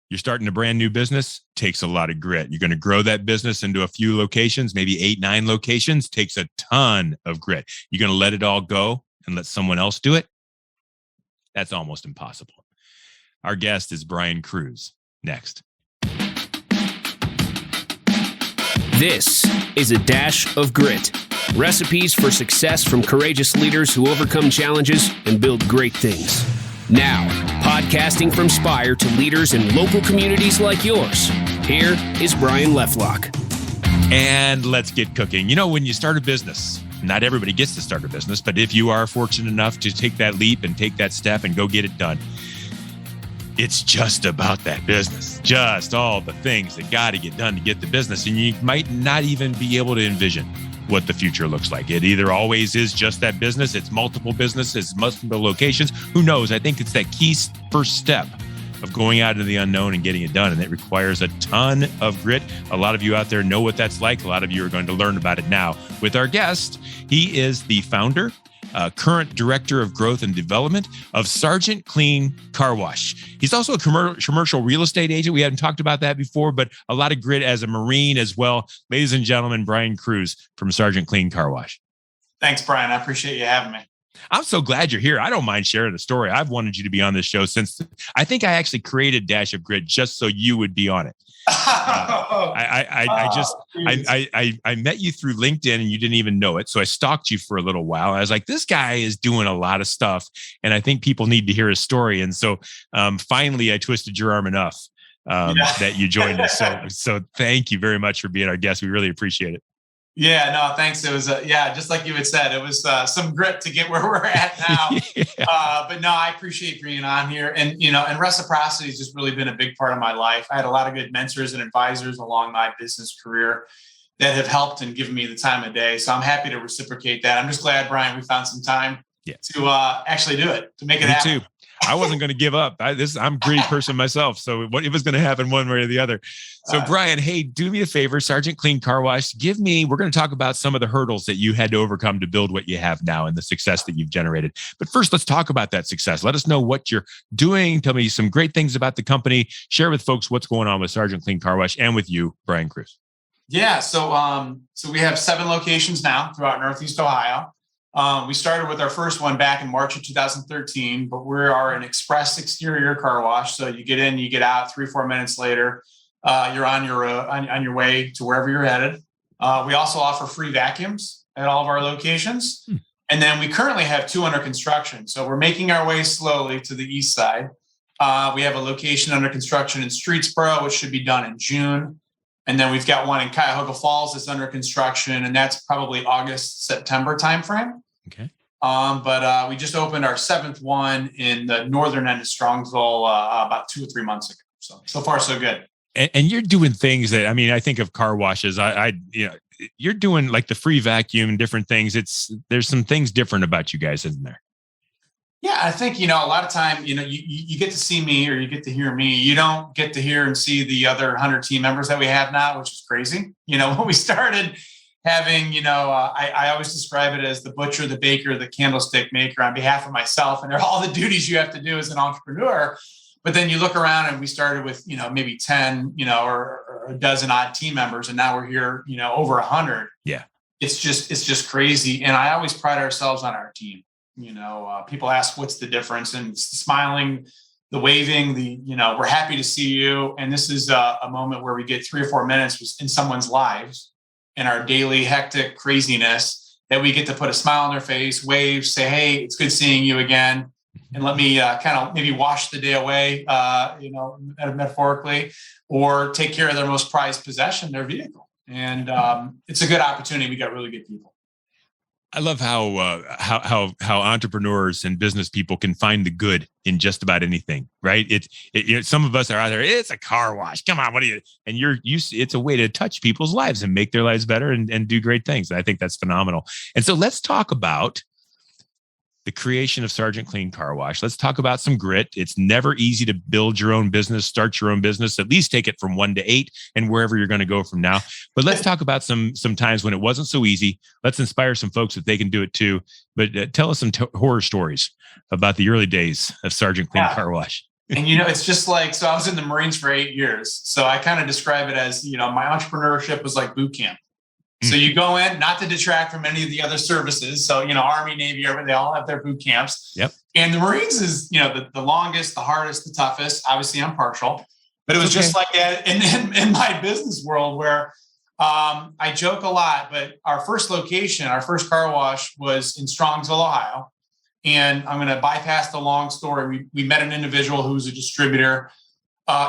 You're starting a brand new business, takes a lot of grit. You're going to grow that business into a few locations, maybe 8, 9 locations, takes a ton of grit. You're going to let it all go and let someone else do it? That's almost impossible. Our guest is Brian Krusz. Next. This is A Dash of Grit. Recipes for success from courageous leaders who overcome challenges and build great things. Now, podcasting from Spire to leaders in local communities like yours, here is Brian Leflock. And let's get cooking. You know, when you start a business, not everybody gets to start a business, but if you are fortunate enough to take that leap and take that step and go get it done, it's just about that business, just all the things that got to get done to get the business. And you might not even be able to envision what the future looks like. It either always is just that business, it's multiple businesses, multiple locations. Who knows? I think it's that key first step of going out into the unknown and getting it done. And it requires a ton of grit. A lot of you out there know what that's like. A lot of you are going to learn about it now with our guest. He is the founder, current director of growth and development of Sergeant Clean Car Wash. He's also a commercial real estate agent. We haven't talked about that before, but a lot of grit as a Marine as well. Ladies and gentlemen, Brian Krusz from Sergeant Clean Car Wash. Thanks, Brian. I appreciate you having me. I'm so glad you're here. I don't mind sharing the story. I've wanted you to be on this show since I think I actually created Dash of Grit just so you would be on it. I met you through LinkedIn and you didn't even know it. So I stalked you for a little while. I was like, this guy is doing a lot of stuff and I think people need to hear his story. And so finally I twisted your arm enough that you joined us. So thank you very much for being our guest. We really appreciate it. Yeah, no, thanks. It was, just like you had said, it was some grit to get where we're at now. But no, I appreciate being on here. And, and reciprocity has just really been a big part of my life. I had a lot of good mentors and advisors along my business career that have helped and given me the time of day. So I'm happy to reciprocate that. I'm just glad, Brian, we found some time to actually do it, to make it happen. Me too. I wasn't going to give up. I'm a greedy person myself. So it was going to happen one way or the other. So Brian, hey, do me a favor, Sergeant Clean Car Wash, we're going to talk about some of the hurdles that you had to overcome to build what you have now and the success that you've generated. But first, let's talk about that success. Let us know what you're doing. Tell me some great things about the company. Share with folks what's going on with Sergeant Clean Car Wash and with you, Brian Krusz. Yeah. So we have 7 locations now throughout Northeast Ohio. We started with our first one back in March of 2013, but we are an express exterior car wash. So you get in, you get out 3-4 minutes later, you're on your way to wherever you're headed. We also offer free vacuums at all of our locations. And then we currently have 2 under construction. So we're making our way slowly to the east side. We have a location under construction in Streetsboro, which should be done in June. And then we've got one in Cuyahoga Falls that's under construction, and that's probably August, September timeframe. Okay. But we just opened our 7th one in the northern end of Strongsville about 2 or 3 months ago. So far, so good. And you're doing things that, I think of car washes. You're doing like the free vacuum and different things. There's some things different about you guys, isn't there? Yeah, I think, a lot of time, you get to see me or you get to hear me. You don't get to hear and see the other 100 team members that we have now, which is crazy. When we started having, I always describe it as the butcher, the baker, the candlestick maker on behalf of myself. And they're all the duties you have to do as an entrepreneur. But then you look around and we started with, maybe 10, or a dozen odd team members. And now we're here, over 100. Yeah. It's just crazy. And I always pride ourselves on our team. People ask, what's the difference? And it's the smiling, the waving, we're happy to see you. And this is a moment where we get 3 or 4 minutes in someone's lives and our daily hectic craziness that we get to put a smile on their face, wave, say, hey, it's good seeing you again. And let me kind of maybe wash the day away, metaphorically, or take care of their most prized possession, their vehicle. And it's a good opportunity. We got really good people. I love how entrepreneurs and business people can find the good in just about anything, right? Some of us are out there. It's a car wash. Come on, what are you? And it's a way to touch people's lives and make their lives better and do great things. I think that's phenomenal. And so let's talk about the creation of Sergeant Clean Car Wash. Let's talk about some grit. It's never easy to build your own business, start your own business, at least take it from 1 to 8 and wherever you're going to go from now. But let's talk about some times when it wasn't so easy. Let's inspire some folks that they can do it too. But tell us some horror stories about the early days of Sergeant Clean Car Wash. And, it's just like, so I was in the Marines for 8 years. So I kind of describe it as, my entrepreneurship was like boot camp. So you go in, not to detract from any of the other services. So, Army, Navy, they all have their boot camps. Yep. And the Marines is, the longest, the hardest, the toughest. Obviously, I'm partial. But it was just like that in my business world where I joke a lot, but our first location, our first car wash was in Strongsville, Ohio. And I'm going to bypass the long story. We met an individual who was a distributor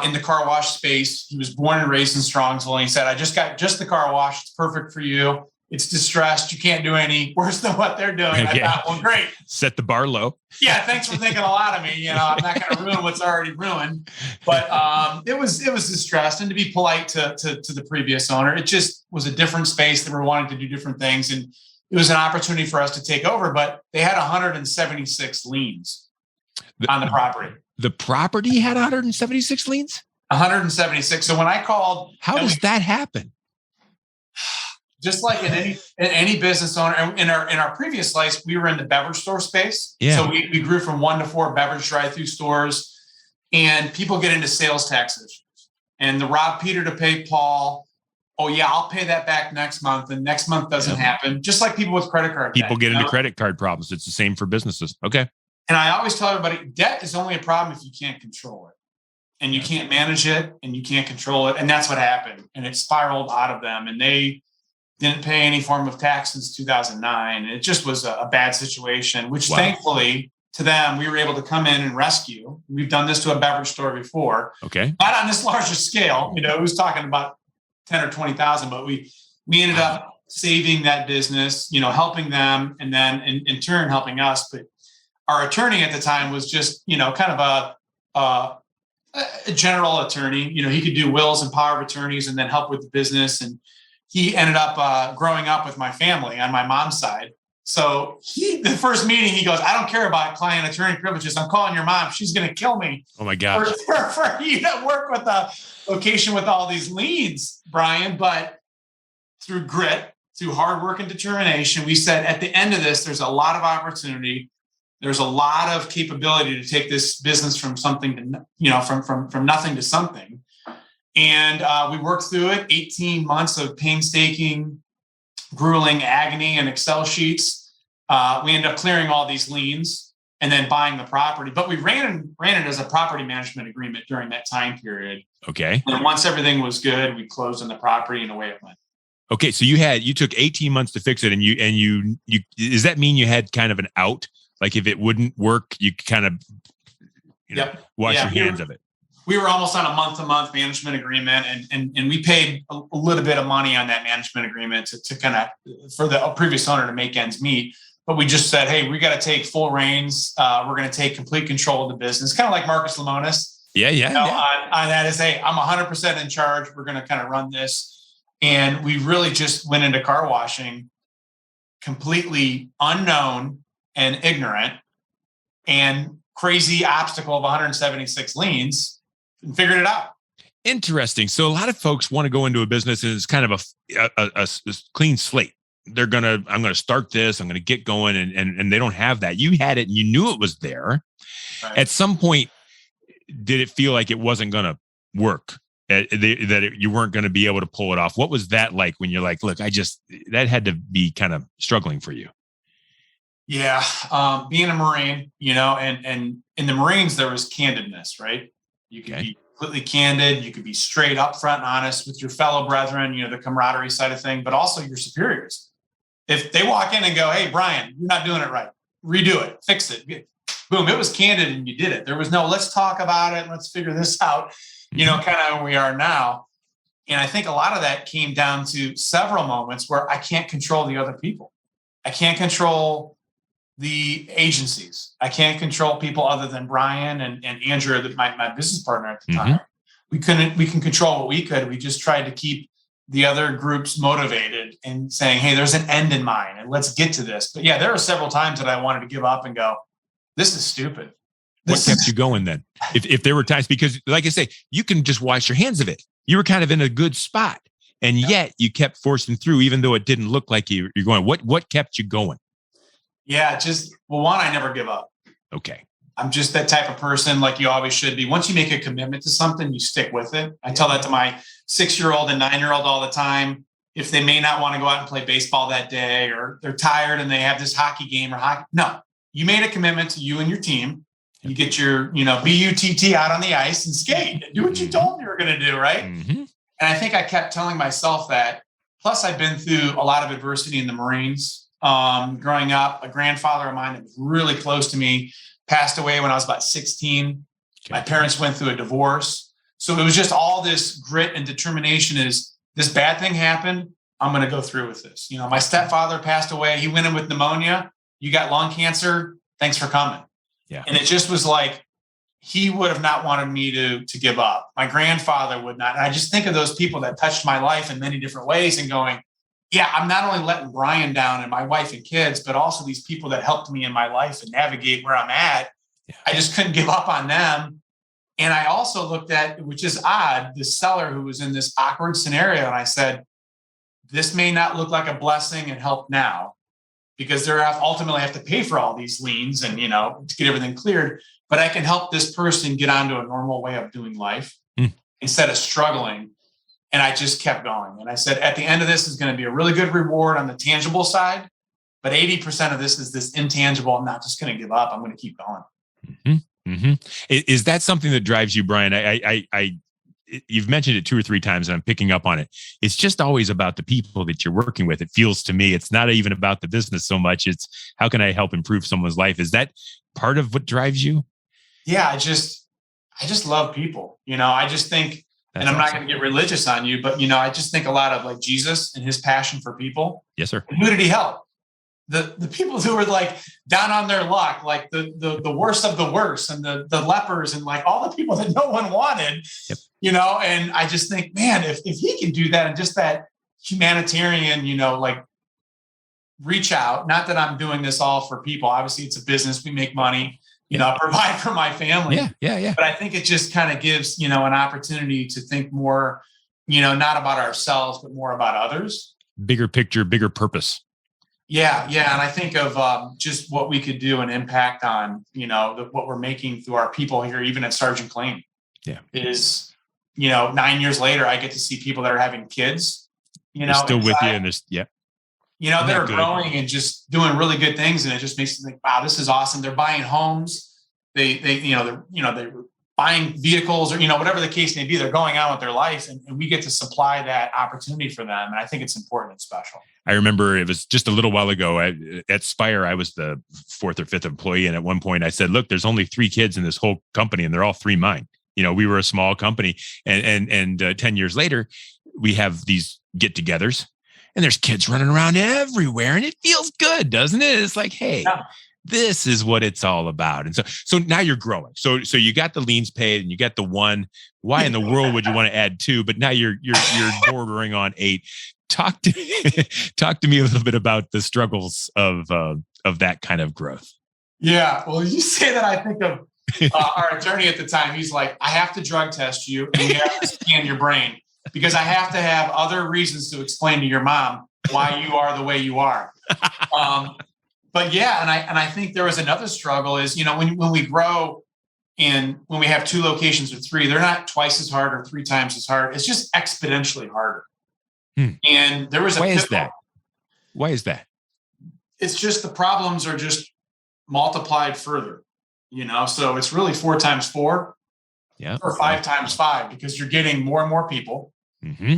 in the car wash space. He was born and raised in Strongsville. And he said, I just got the car wash. It's perfect for you. It's distressed. You can't do any worse than what they're doing. Okay. I thought, well, great. Set the bar low. Yeah, thanks for thinking a lot of me. I'm not going to ruin what's already ruined. But it was distressed. And to be polite to the previous owner, it just was a different space. They were wanting to do different things. And it was an opportunity for us to take over. But they had 176 liens on the property. The property had 176 liens? 176. So when I called... How does that happen? Just like in any business owner, in our previous life, we were in the beverage store space. Yeah. So we grew from 1 to 4 beverage drive-through stores, and people get into sales tax issues. And the rob Peter to pay Paul, oh yeah, I'll pay that back next month, and next month doesn't happen. Just like people with credit card debt. People get into credit card problems. It's the same for businesses. Okay. And I always tell everybody, debt is only a problem if you can't control it. And you can't manage it, and you can't control it. And that's what happened. And it spiraled out of them. And they didn't pay any form of tax since 2009. And it just was a bad situation, which thankfully to them, we were able to come in and rescue. We've done this to a beverage store before. Okay. Not on this larger scale. It was talking about 10 or 20,000, but we ended up saving that business, helping them, and then in turn helping us. But our attorney at the time was just, kind of a general attorney. He could do wills and power of attorneys and then help with the business. And he ended up growing up with my family on my mom's side. So the first meeting, he goes, I don't care about client attorney privileges. I'm calling your mom. She's going to kill me. Oh my God. For you to work with a location with all these liens, Brian. But through grit, through hard work and determination, we said at the end of this, there's a lot of opportunity. There's a lot of capability to take this business from something to, from nothing to something. And we worked through it, 18 months of painstaking, grueling agony and Excel sheets. We ended up clearing all these liens and then buying the property. But we ran it as a property management agreement during that time period. Okay. And once everything was good, we closed on the property and away it went. Okay. So you took 18 months to fix it, and you does that mean you had kind of an out? Like if it wouldn't work, you kind of wash your hands of it. We were almost on a month-to-month management agreement, and we paid a little bit of money on that management agreement to kind of for the previous owner to make ends meet. But we just said, hey, we got to take full reins. We're going to take complete control of the business, kind of like Marcus Lemonis. On that is, hey, I'm 100% in charge. We're going to kind of run this, and we really just went into car washing completely unknown and ignorant, and crazy obstacle of 176 liens, and figured it out. Interesting. So a lot of folks want to go into a business and it's kind of a clean slate. I'm going to start this, I'm going to get going, and they don't have that. You had it and you knew it was there. Right. At some point, did it feel like it wasn't going to work? You weren't going to be able to pull it off? What was that like when you're like, look, that had to be kind of struggling for you? Yeah. Being a Marine, and in the Marines, there was candidness, right? You could be completely candid. You could be straight up front and honest with your fellow brethren, the camaraderie side of thing, but also your superiors. If they walk in and go, hey, Brian, you're not doing it right. Redo it, fix it. Boom. It was candid and you did it. There was no, let's talk about it. Let's figure this out, kind of where we are now. And I think a lot of that came down to several moments where I can't control the other people. I can't control the agencies. I can't control people other than Brian and Andrew, my business partner at the time. We can control what we could. We just tried to keep the other groups motivated and saying, hey, there's an end in mind and let's get to this. But yeah, there were several times that I wanted to give up and go, this is stupid. What kept you going then? If there were times, because like I say, you can just wash your hands of it. You were kind of in a good spot, and yet you kept forcing through, even though it didn't look like you're going. What kept you going? Yeah, one, I never give up. Okay. I'm just that type of person, like you always should be. Once you make a commitment to something, you stick with it. I tell that to my 6-year-old and 9-year-old all the time. If they may not want to go out and play baseball that day, or they're tired and they have this hockey game or hockey. No, you made a commitment to you and your team. You get your, BUTT out on the ice and skate and do what you told you were going to do. Right. Mm-hmm. And I think I kept telling myself that. Plus, I've been through a lot of adversity in the Marines. Growing up, a grandfather of mine that was really close to me passed away when I was about 16. Okay. My parents went through a divorce. So it was just all this grit and determination is this bad thing happened. I'm going to go through with this. My stepfather passed away. He went in with pneumonia. You got lung cancer. Thanks for coming. Yeah. And it just was like, he would have not wanted me to give up. My grandfather would not. And I just think of those people that touched my life in many different ways and going, yeah, I'm not only letting Brian down and my wife and kids, but also these people that helped me in my life and navigate where I'm at. Yeah. I just couldn't give up on them. And I also looked at, which is odd, the seller who was in this awkward scenario. And I said, this may not look like a blessing and help now because they're ultimately have to pay for all these liens and, to get everything cleared. But I can help this person get onto a normal way of doing life instead of struggling. And I just kept going. And I said, at the end of this is going to be a really good reward on the tangible side. But 80% of this is this intangible. I'm not just going to give up. I'm going to keep going. Mm-hmm. Mm-hmm. Is that something that drives you, Brian? You've mentioned it 2 or 3 times and I'm picking up on it. It's just always about the people that you're working with. It feels to me, it's not even about the business so much. It's how can I help improve someone's life? Is that part of what drives you? Yeah, I just love people. I just think, and I'm not going to get religious on you, but I just think a lot of like Jesus and his passion for people. Yes, sir. And who did he help? The people who were like down on their luck, like the worst of the worst, and the lepers, and like all the people that no one wanted. Yep. And I just think, man, if he can do that and just that humanitarian, like reach out. Not that I'm doing this all for people. Obviously, it's a business. We make money. Provide for my family. Yeah. But I think it just kind of gives, an opportunity to think more, not about ourselves, but more about others. Bigger picture, bigger purpose. Yeah. And I think of just what we could do and impact on, what we're making through our people here, even at Sergeant Clean. Yeah. Is, 9 years later, I get to see people that are having kids, they're still with you. And there's, that are growing and just doing really good things. And it just makes me think, wow, this is awesome. They're buying homes. They're buying vehicles or, whatever the case may be, they're going on with their life and we get to supply that opportunity for them. And I think it's important and special. I remember it was just a little while ago at Spire, I was the 4th or 5th employee. And at one point I said, look, there's only 3 kids in this whole company and they're all 3 mine. We were a small company and 10 years later, we have these get-togethers. And there's kids running around everywhere and it feels good, doesn't it? It's like, hey, this is what it's all about. And so now you're growing. So you got the liens paid and you got the 1. Why in the world would you want to add 2? But now you're bordering on 8. Talk to me a little bit about the struggles of that kind of growth. Yeah. Well, you say that, I think of our attorney at the time. He's like, I have to drug test you and we have to scan your brain. Because I have to have other reasons to explain to your mom why you are the way you are. But yeah, and I think there was another struggle is, when we grow and when we have 2 locations or 3, they're not twice as hard or 3 times as hard. It's just exponentially harder. And there was Why is that? It's just the problems are just multiplied further, so it's really 4 times 4. Yeah. Or 5 times 5 because you're getting more and more people. Mm-hmm.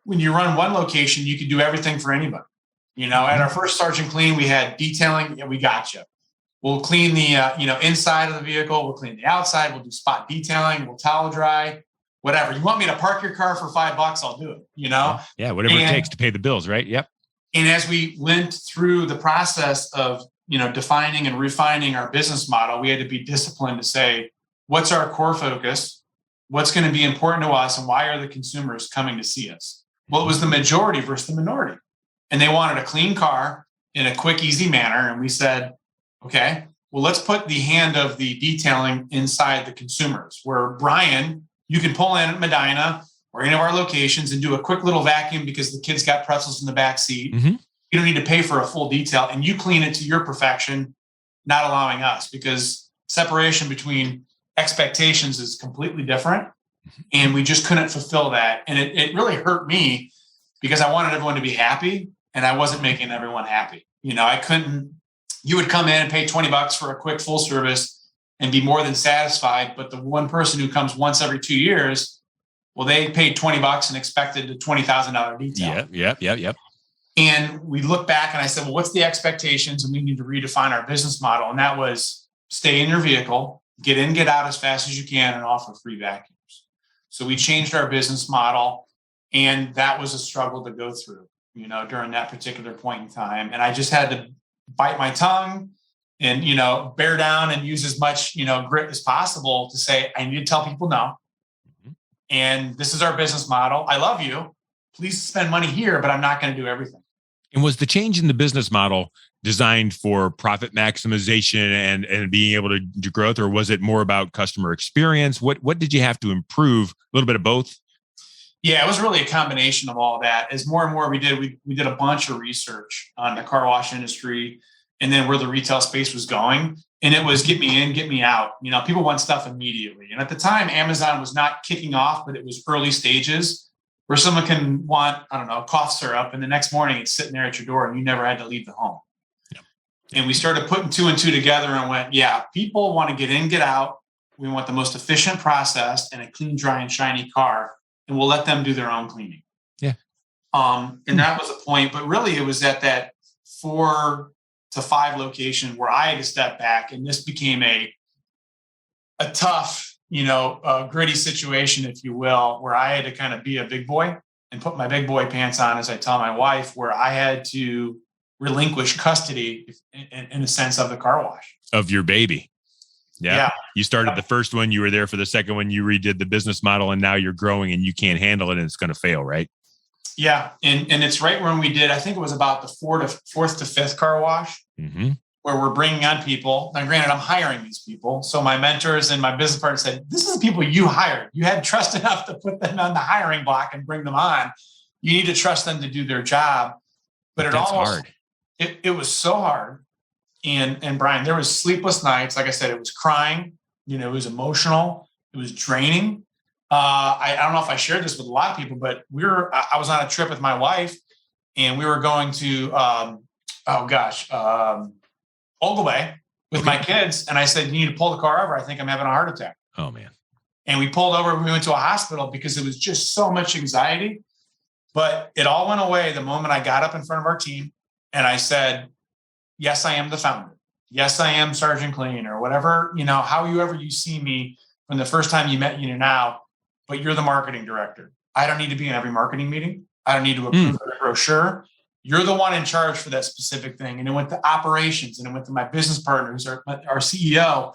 When you run one location, you can do everything for anybody. At our first Sergeant Clean, we had detailing. We got you. We'll clean the inside of the vehicle. We'll clean the outside. We'll do spot detailing. We'll towel dry. Whatever. You want me to park your car for $5? I'll do it. Yeah, whatever it takes to pay the bills, right? Yep. And as we went through the process of defining and refining our business model, we had to be disciplined to say, what's our core focus? What's going to be important to us? And why are the consumers coming to see us? Well, it was the majority versus the minority. And they wanted a clean car in a quick, easy manner. And we said, okay, well, let's put the hand of the detailing inside the consumers, where Brian, you can pull in at Medina or any of our locations and do a quick little vacuum because the kids got pretzels in the back seat. Mm-hmm. You don't need to pay for a full detail and you clean it to your perfection, not allowing us, because separation between expectations is completely different. And we just couldn't fulfill that. And it really hurt me because I wanted everyone to be happy and I wasn't making everyone happy. You would come in and pay $20 for a quick full service and be more than satisfied. But the one person who comes once every 2 years, well, they paid $20 and expected a $20,000 detail. Yep. And we look back and I said, well, what's the expectations? And we need to redefine our business model. And that was stay in your vehicle, get in, get out as fast as you can, and offer free vacuums. So we changed our business model, and that was a struggle to go through, during that particular point in time. And I just had to bite my tongue and, bear down and use as much, grit as possible to say, I need to tell people no. And this is our business model. I love you. Please spend money here, but I'm not going to do everything. And was the change in the business model designed for profit maximization and being able to do growth, or was it more about customer experience? What did you have to improve? A little bit of both? Yeah, it was really a combination of all that. As more and more we did a bunch of research on the car wash industry and then where the retail space was going. And it was get me in, get me out. People want stuff immediately. And at the time, Amazon was not kicking off, but it was early stages where someone can want, cough syrup, and the next morning it's sitting there at your door and you never had to leave the home. Yep. And we started putting two and two together and went, yeah, people want to get in, get out. We want the most efficient process and a clean, dry, and shiny car, and we'll let them do their own cleaning. Yeah. And that was the point. But really, it was at that 4 to 5 location where I had to step back, and this became a tough, gritty situation, if you will, where I had to kind of be a big boy and put my big boy pants on, as I tell my wife, where I had to relinquish custody in a sense of the car wash. Of your baby. Yeah. You started the first one, you were there for the second one, you redid the business model, and now you're growing and you can't handle it and it's going to fail, right? Yeah. And it's right when we did, I think it was about the 4th to 5th car wash. Mm-hmm. Where we're bringing on people. Now, granted, I'm hiring these people. So my mentors and my business partner said, this is the people you hired. You had trust enough to put them on the hiring block and bring them on. You need to trust them to do their job. But that's hard. It was so hard. And Brian, there was sleepless nights. Like I said, it was crying. It was emotional. It was draining. I don't know if I shared this with a lot of people, but I was on a trip with my wife, and we were going to, Ogilvy with my kids. And I said, you need to pull the car over. I think I'm having a heart attack. Oh, man. And we pulled over. We went to a hospital because it was just so much anxiety. But it all went away the moment I got up in front of our team and I said, yes, I am the founder. Yes, I am Sergeant Clean, or whatever, however you see me from the first time you met now, but you're the marketing director. I don't need to be in every marketing meeting. I don't need to approve the brochure. You're the one in charge for that specific thing. And it went to operations, and it went to my business partner, who's our CEO.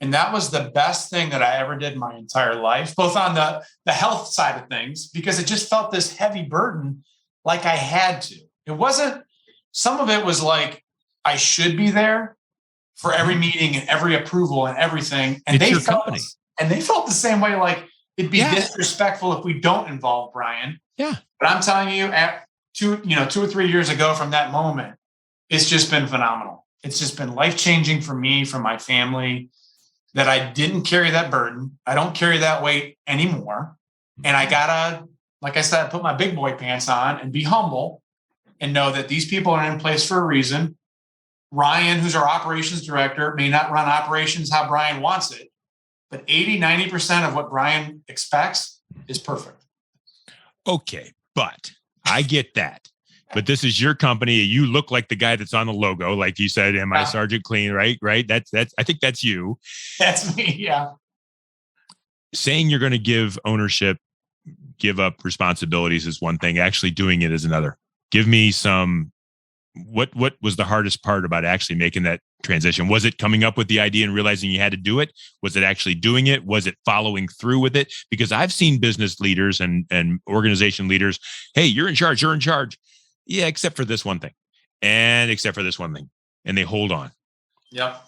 And that was the best thing that I ever did in my entire life, both on the health side of things, because it just felt this heavy burden like I had to. It wasn't, some of it was like, I should be there for every meeting and every approval and everything. And it's your company. And they felt the same way, like it'd be disrespectful if we don't involve Brian. Yeah. But I'm telling you, 2 or 3 years ago from that moment, it's just been phenomenal. It's just been life-changing for me, for my family, that I didn't carry that burden. I don't carry that weight anymore. And I gotta, like I said, put my big boy pants on and be humble and know that these people are in place for a reason. Ryan, who's our operations director, may not run operations how Brian wants it, but 80-90% of what Brian expects is perfect. Okay, but I get that. But this is your company. You look like the guy that's on the logo, like you said, am I Sergeant Clean, right? That's I think that's you. That's me, yeah. Saying you're going to give ownership, give up responsibilities is one thing. Actually doing it is another. Give me some, what was the hardest part about actually making that transition? Was it coming up with the idea and realizing you had to do it? Was it actually doing it? Was it following through with it? Because I've seen business leaders and organization leaders, hey, you're in charge. Yeah, except for this one thing. And except for this one thing. And they hold on. Yep.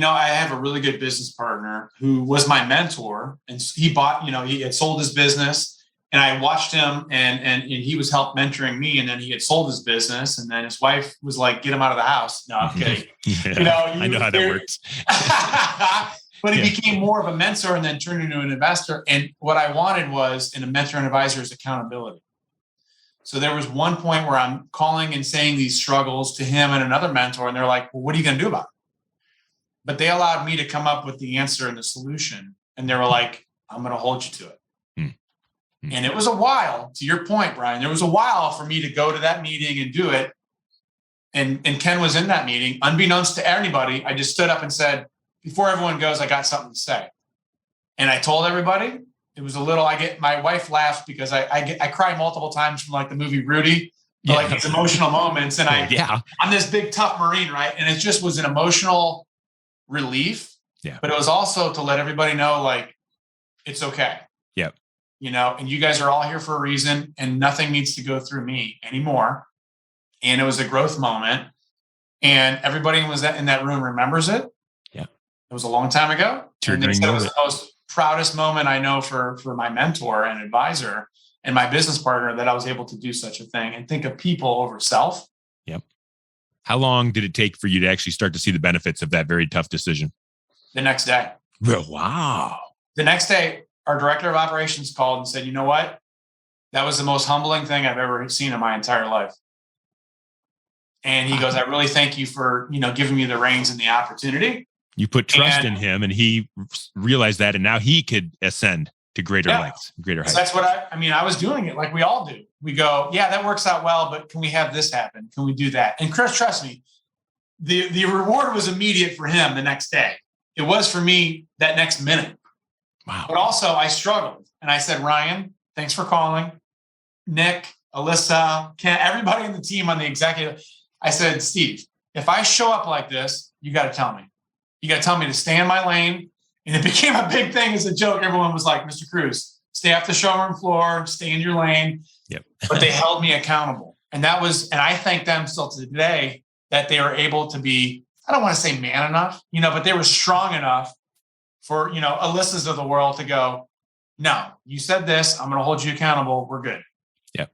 I have a really good business partner who was my mentor, and he bought, he had sold his business And I watched him, and he was help mentoring me, and then he had sold his business, and then his wife was like, "Get him out of the house." No, I'm kidding. Yeah, I know how that works. But he became more of a mentor, and then turned into an investor. And what I wanted was, in a mentor and advisor, is accountability. So there was one point where I'm calling and saying these struggles to him and another mentor, and they're like, "Well, what are you going to do about it?" But they allowed me to come up with the answer and the solution, and they were like, "I'm going to hold you to it." And it was a while, to your point, Brian, there was a while for me to go to that meeting and do it. And Ken was in that meeting. Unbeknownst to anybody, I just stood up and said, before everyone goes, I got something to say. And I told everybody. It was a little, my wife laughs because I cry multiple times from like the movie Rudy, like these emotional moments. And I'm this big, tough Marine, right? And it just was an emotional relief. Yeah. But it was also to let everybody know, like, it's okay. Yep. And you guys are all here for a reason, and nothing needs to go through me anymore. And it was a growth moment, and everybody was in that room remembers it. Yeah. It was a long time ago. And they said it was the most proudest moment I know for my mentor and advisor and my business partner, that I was able to do such a thing and think of people over self. Yep. How long did it take for you to actually start to see the benefits of that very tough decision? The next day. Wow. The next day, our director of operations called and said, "You know what? That was the most humbling thing I've ever seen in my entire life." And he goes, "I really thank you for, giving me the reins and the opportunity." You put trust in him, and he realized that, and now he could ascend to greater lengths, greater heights. So that's what I was doing it like we all do. We go, yeah, that works out well, but can we have this happen? Can we do that? And Krusz, trust me, the reward was immediate for him the next day. It was for me that next minute. Wow. But also I struggled, and I said, "Ryan, thanks for calling. Nick, Alyssa, Ken, everybody in the team on the executive." I said, "Steve, if I show up like this, you got to tell me. You got to tell me to stay in my lane." And it became a big thing as a joke. Everyone was like, "Mr. Krusz, stay off the showroom floor, stay in your lane." Yep. But they held me accountable. And I thank them still to today that they were able to be, I don't want to say man enough, but they were strong enough for, Alyssa's of the world to go, "No, you said this, I'm going to hold you accountable. We're good." Yep.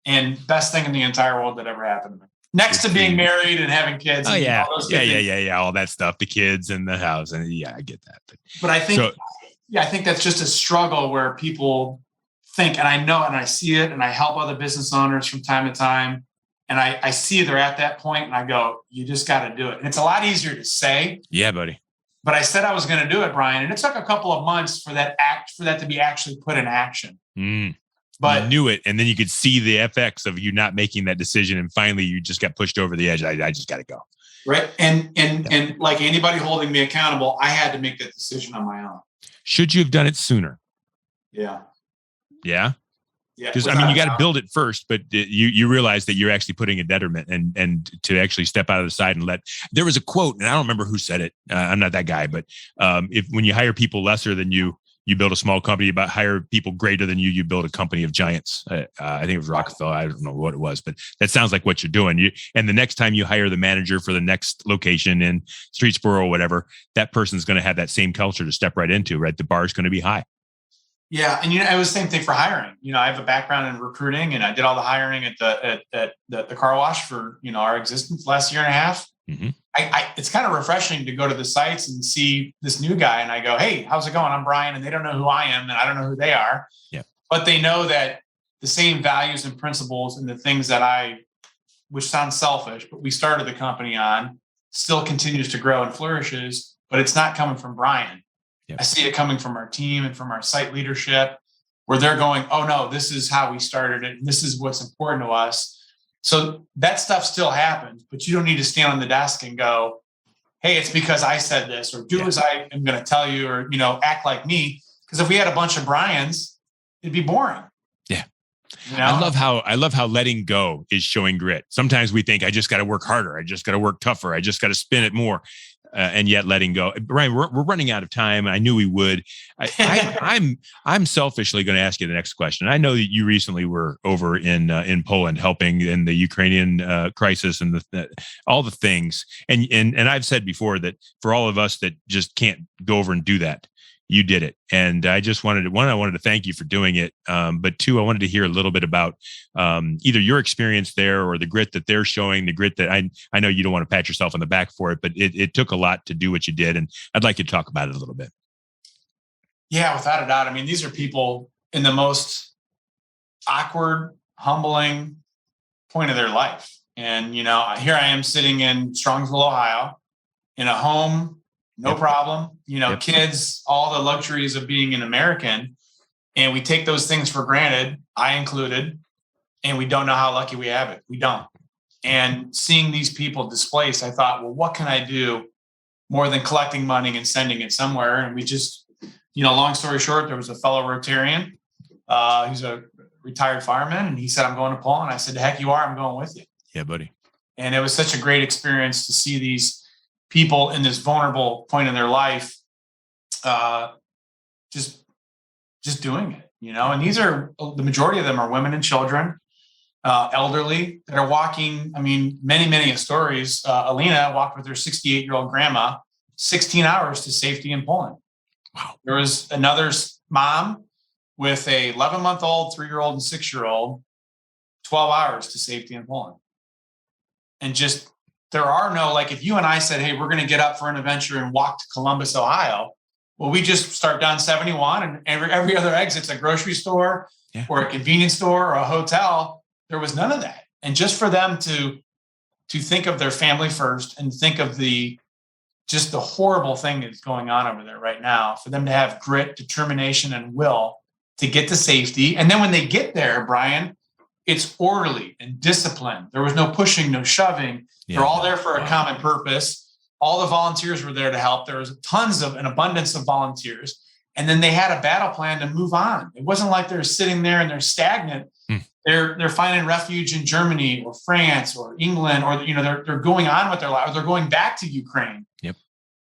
And best thing in the entire world that ever happened to me. Next to being married and having kids. Oh, yeah. Yeah. All that stuff, the kids and the house. And I get that. But I think, I think that's just a struggle where people think, and I know, and I see it, and I help other business owners from time to time. And I see they're at that point, and I go, "You just got to do it." And it's a lot easier to say. Yeah, buddy. But I said I was going to do it, Brian. And it took a couple of months for that to be actually put in action. But you knew it, and then you could see the effects of you not making that decision, and finally you just got pushed over the edge. I just got to go. Right. And like anybody holding me accountable, I had to make that decision on my own. Should you have done it sooner? Yeah. Yeah. Yeah. Because you got to build it first, but you realize that you're actually putting a detriment, and to actually step out of the side and there was a quote, and I don't remember who said it. I'm not that guy, but when you hire people lesser than you build a small company. About hire people greater than you build a company of giants. I think it was Rockefeller. I don't know what it was, but that sounds like what you're doing. And the next time you hire the manager for the next location in Streetsboro or whatever, that person's going to have that same culture to step right into, right? The bar is going to be high. Yeah. And, it was the same thing for hiring. I have a background in recruiting, and I did all the hiring at the car wash for, our existence last year and a half. Mm-hmm. It's kind of refreshing to go to the sites and see this new guy, and I go, "Hey, how's it going? I'm Brian." And they don't know who I am, and I don't know who they are. Yeah. But they know that the same values and principles and the things that which sounds selfish, but we started the company on, still continues to grow and flourishes, but it's not coming from Brian. Yep. I see it coming from our team and from our site leadership, where they're going, "Oh no, this is how we started it. And this is what's important to us." So that stuff still happens, but you don't need to stand on the desk and go, "Hey, it's because I said this," or "Do as I am going to tell you," or, act like me. Because if we had a bunch of Brians, it'd be boring. Yeah. I love how letting go is showing grit. Sometimes we think, I just got to work harder. I just got to work tougher. I just got to spin it more. And yet letting go. Brian, we're running out of time. I knew we would. I'm selfishly going to ask you the next question. I know that you recently were over in Poland helping in the Ukrainian crisis and all the things. And I've said before that for all of us that just can't go over and do that, you did it. And I just wanted to thank you for doing it. But two, I wanted to hear a little bit about either your experience there or the grit that they're showing, the grit that I know you don't want to pat yourself on the back for it, but it took a lot to do what you did. And I'd like you to talk about it a little bit. Yeah, without a doubt. I mean, these are people in the most awkward, humbling point of their life. And, here I am sitting in Strongsville, Ohio, in a home, no problem, kids, all the luxuries of being an American. And we take those things for granted, I included, and we don't know how lucky we have it. We don't. And seeing these people displaced, I thought, well, what can I do more than collecting money and sending it somewhere? And we just, long story short, there was a fellow Rotarian. He's a retired fireman. And he said, I'm going to Poland. I said, the heck you are. I'm going with you. Yeah, buddy. And it was such a great experience to see these people in this vulnerable point in their life, just doing it, and these are, the majority of them are women and children, elderly that are walking. I mean, many stories. Alina walked with her 68-year-old grandma 16 hours to safety in Poland. Wow. There was another mom with a 11-month-old, 3-year-old, and 6-year-old, 12 hours to safety in Poland. And just, there are no, like if you and I said, hey, we're going to get up for an adventure and walk to Columbus, Ohio. Well, we just start down 71 and every other exit's a grocery store or a convenience store or a hotel. There was none of that. And just for them to think of their family first and think of the horrible thing that's going on over there right now, for them to have grit, determination, and will to get to safety. And then when they get there, Brian, it's orderly and disciplined. There was no pushing, no shoving. Yeah. They're all there for a common purpose. All the volunteers were there to help. There was an abundance of volunteers. And then they had a battle plan to move on. It wasn't like they're sitting there and they're stagnant. They're finding refuge in Germany or France or England, or they're going on with their life. Or they're going back to Ukraine. Yep.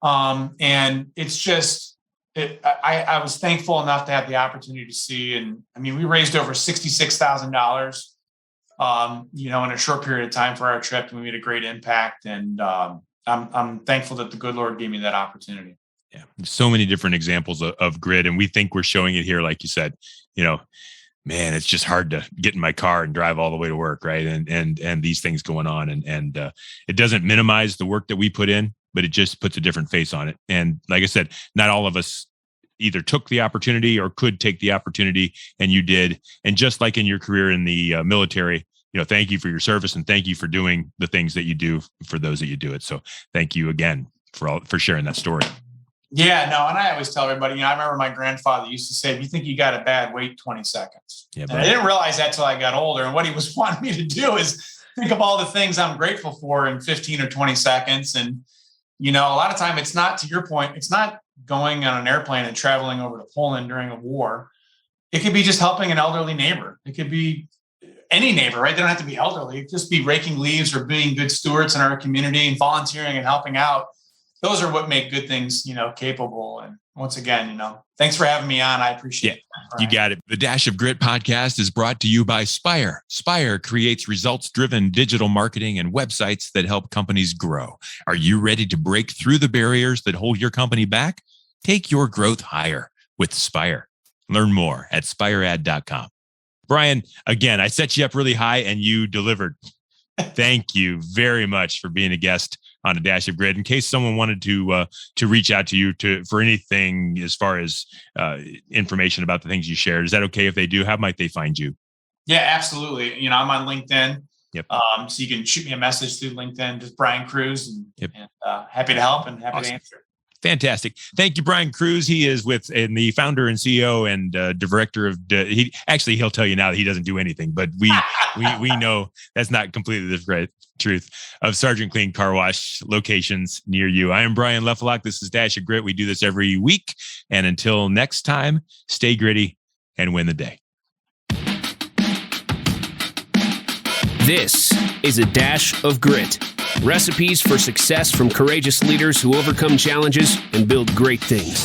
And it's just, I was thankful enough to have the opportunity to see. And I mean, we raised over $66,000, in a short period of time for our trip, and we made a great impact. And I'm thankful that the good Lord gave me that opportunity. Yeah. So many different examples of grit. And we think we're showing it here. Like you said, man, it's just hard to get in my car and drive all the way to work. Right. And these things going on and it doesn't minimize the work that we put in, but it just puts a different face on it. And like I said, not all of us either took the opportunity or could take the opportunity, and you did. And just like in your career in the military, thank you for your service and thank you for doing the things that you do for those that you do it. So thank you again for sharing that story. Yeah, no. And I always tell everybody, I remember my grandfather used to say, if you think you got it bad, wait 20 seconds. Yeah, and I didn't realize that till I got older. And what he was wanting me to do is think of all the things I'm grateful for in 15 or 20 seconds. And, a lot of time it's not, to your point, it's not going on an airplane and traveling over to Poland during a war. It could be just helping an elderly neighbor. It could be any neighbor, right? They don't have to be elderly. It could just be raking leaves or being good stewards in our community and volunteering and helping out. Those are what make good things, capable. And once again, thanks for having me on. I appreciate it. You got it. The Dash of Grit podcast is brought to you by Spire. Spire creates results-driven digital marketing and websites that help companies grow. Are you ready to break through the barriers that hold your company back? Take your growth higher with Spire. Learn more at spiread.com. Brian, again, I set you up really high and you delivered. Thank you very much for being a guest on A Dash of Grit. In case someone wanted to reach out to you for anything as far as information about the things you shared, is that okay if they do? How might they find you? Yeah, absolutely. I'm on LinkedIn. Yep. So you can shoot me a message through LinkedIn, just Brian Krusz, and happy to help and happy to answer. Fantastic. Thank you, Brian Krusz. He is the founder and CEO and director of, he'll tell you now that he doesn't do anything, but we know that's not completely the truth, of Sergeant Clean Car Wash locations near you. I am Brian Leffelock. This is Dash of Grit. We do this every week. And until next time, stay gritty and win the day. This is A Dash of Grit. Recipes for success from courageous leaders who overcome challenges and build great things.